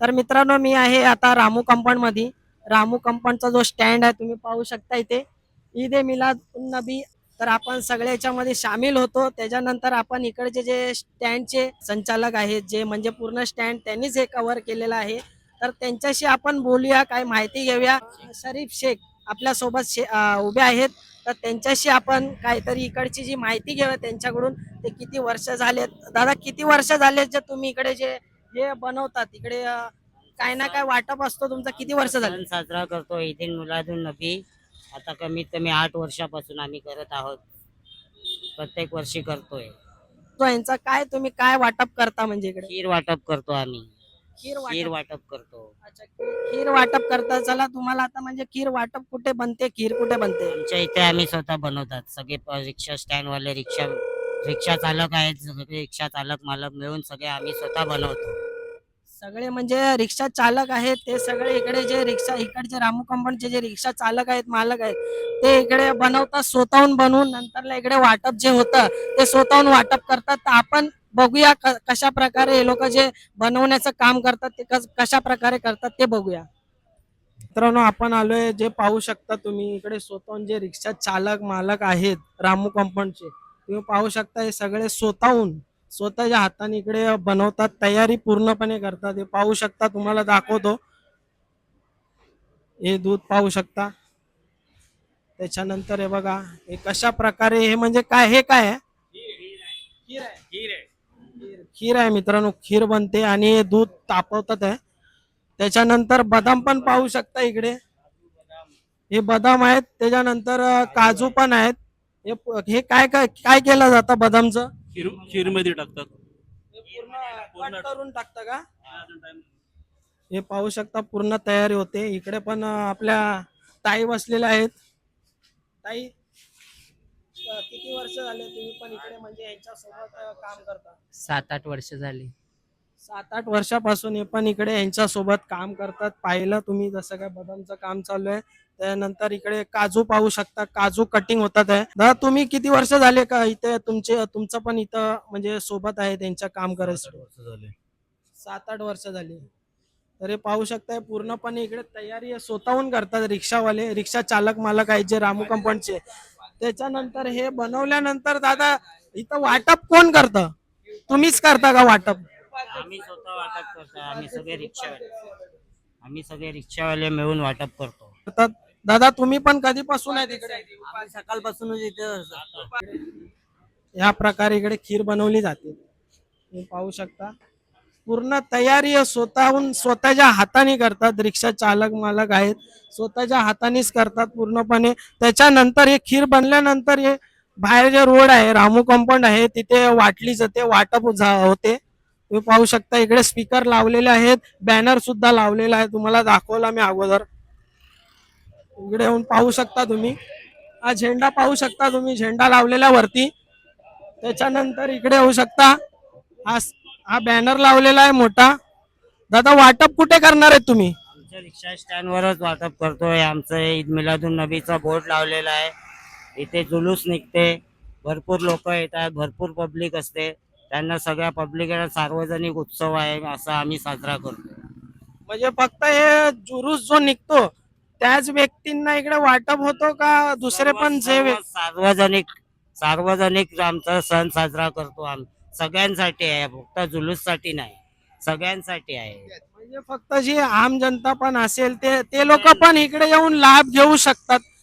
तर मित्रांनो, मी आहे आता रामू कंपाऊंड मध्ये. रामू कंपाऊंडचा जो स्टँड आहे तुम्ही पाहू शकता इथे, ईद ए मिलाद उन नबी. तर आपण सगळे याच्यामध्ये सामील होतो. त्याच्यानंतर आपण इकडचे जे स्टँडचे संचालक आहेत, जे म्हणजे पूर्ण स्टँड त्यांनीच हे कव्हर केलेलं आहे, तर त्यांच्याशी आपण बोलूया, काय माहिती घेऊया. शरीफ शेख आपल्या सोबत उभे आहेत. तर त्यांच्याशी आपण काहीतरी इकडची जी माहिती घेऊया त्यांच्याकडून. ते किती वर्ष झालेत दादा, किती वर्ष झालेत जे तुम्ही इकडे जे हे बनवतात इकडे, काय ना काय वाटप असतो तुमचा, किती वर्ष झाले? सण साजरा करतो ईद मिलादुन नबी. आता कमीत कमी 8 वर्षापासून आम्ही करत आहोत. प्रत्येक वर्षी करतोय. तो यांचा काय तुम्ही काय वाटप करता म्हणजे इकडे? खीर वाटप करतो आम्ही. खीर खीर वाटप. वाटप करतो. अच्छा, खीर वाटप करता. चला, तुम्हाला आता म्हणजे खीर वाटप कुठे बनते, खीर कुठे बनते? आमच्या इथे आम्ही स्वतः बनवतात. सगळे रिक्षा स्टँड वाले, रिक्षा रिक्षा चालक आहेत, सगळे रिक्षा चालक मालक मिळून सगळे आम्ही स्वतः बनवतो. सगळे म्हणजे रिक्षा चालक आहेत ते सगळे इकडे, जे रिक्षा इकडचे रामू कंपाऊंडचे जे रिक्षा चालक आहेत, मालक आहेत, ते इकडे बनवतात स्वतःहून बनवून. नंतरला इकडे वाटप जे होतं ते स्वतःहून वाटप करतात. तर आपण बघूया कशा प्रकारे हे लोक जे बनवण्याचं काम करतात ते कशा प्रकारे करतात ते बघूया. मित्रांनो, आपण आलोय, जे पाहू शकता तुम्ही इकडे स्वतःहून जे रिक्षा चालक मालक आहेत रामू कंपाऊंडचे, तुम्ही पाहू शकता हे सगळे स्वतःहून स्वतःच्या हाताने इकडे बनवतात, तयारी पूर्णपणे करतात. हे पाहू शकता, तुम्हाला दाखवतो. हे दूध पाहू शकता. त्याच्यानंतर हे बघा, हे कशा प्रकारे, हे म्हणजे काय, हे काय आहे? खीर आहे. खीर आहे मित्रांनो, खीर बनते आणि हे दूध तापवतात आहे. त्याच्यानंतर बदाम पण पाहू शकता इकडे, हे बदाम आहेत. त्याच्यानंतर काजू पण आहेत. हे काय काय काय केलं जातं बदामचं? खीर मध्ये टाकतात. हे पूर्ण कट करून टाकतं का? हे पाहू शकता, पूर्ण तयारी होते. इकडे पण आपल्या ताई बसलेल्या आहेत. ताई, किती वर्ष झाले तुम्ही पण इकडे म्हणजे यांच्या सोबत काम करता? 7-8 वर्ष झाली. 7-8 वर्षापासून हे पण इकडे यांच्या सोबत काम करतात. पाहिलं तुम्ही जसं काय बदामचं काम चालू आहे. त्यानंतर इकडे काजू पाहू शकता, काजू कटिंग होतात आहे. दादा, तुम्ही किती वर्ष झाले का इथे, तुमचं पण इथं म्हणजे सोबत आहे त्यांच्या काम करायचं? 7-8 वर्ष झाली. तर हे पाहू शकताय, पूर्णपणे इकडे तयारी स्वतःहून करतात रिक्षावाले, रिक्षा चालक मालक आहेत जे रामू कंपाऊंडचे. त्याच्यानंतर हे बनवल्यानंतर दादा, इथं वाटप कोण करतं? तुम्हीच करता का वाटप? आम्ही स्वतः वाटप करतो. आम्ही सगळे रिक्षावाले मिळून वाटप करतो. करतात. दादा, तुम्ही पण कधीपासून आहे तिकडे? आम्ही सकाळपासूनच इथे असतो. या प्रकारे इकडे खीर बनवली जाते. तुम्ही पाहू शकता, पूर्ण तयारी स्वतःहून स्वतःच्या हाताने करतात. रिक्षा चालक मालक आहेत, स्वतःच्या हातानेच करतात पूर्णपणे. त्याच्यानंतर हे खीर बनल्यानंतर हे बाहेर जे रोड आहे, रामू कंपाऊंड आहे, तिथे वाटली जाते, वाटप होते. तुम्ही पाहू शकता, इकडे स्पीकर लावलेले आहेत, बॅनर सुद्धा लावलेला आहे, तुम्हाला दाखवला मी अगोदर. इकडे येऊन पाहू शकता तुम्ही, हा झेंडा पाहू शकता तुम्ही, झेंडा लावलेला वरती. त्याच्यानंतर इकडे होऊ शकता, हा हा बॅनर लावलेला आहे मोठा. दादा, वाटप कुठे करणार आहे तुम्ही? आमच्या रिक्षा स्टँड वरच वाटप करतोय. आमचं ईद मिलादुन नबीचा बोर्ड लावलेला आहे. इथे जुलूस निघते, भरपूर लोक येतात, भरपूर पब्लिक असते. त्यांना सगळ्या पब्लिकला सार्वजनिक उत्सव आहे असा आम्ही साजरा करतो. म्हणजे फक्त हे जुलूस जो निघतो त्याच व्यक्तींना इकडे वाटप होतो का दुसरे पण जे सार्वजनिक सार्वजनिक आमचा सण साजरा करतो आम्ही. सगळ्यांसाठी आहे, फक्त जुलूस साठी नाही, सगळ्यांसाठी आहे. म्हणजे फक्त जी आम जनता पण असेल ते लोक पण इकडे येऊन लाभ घेऊ शकतात.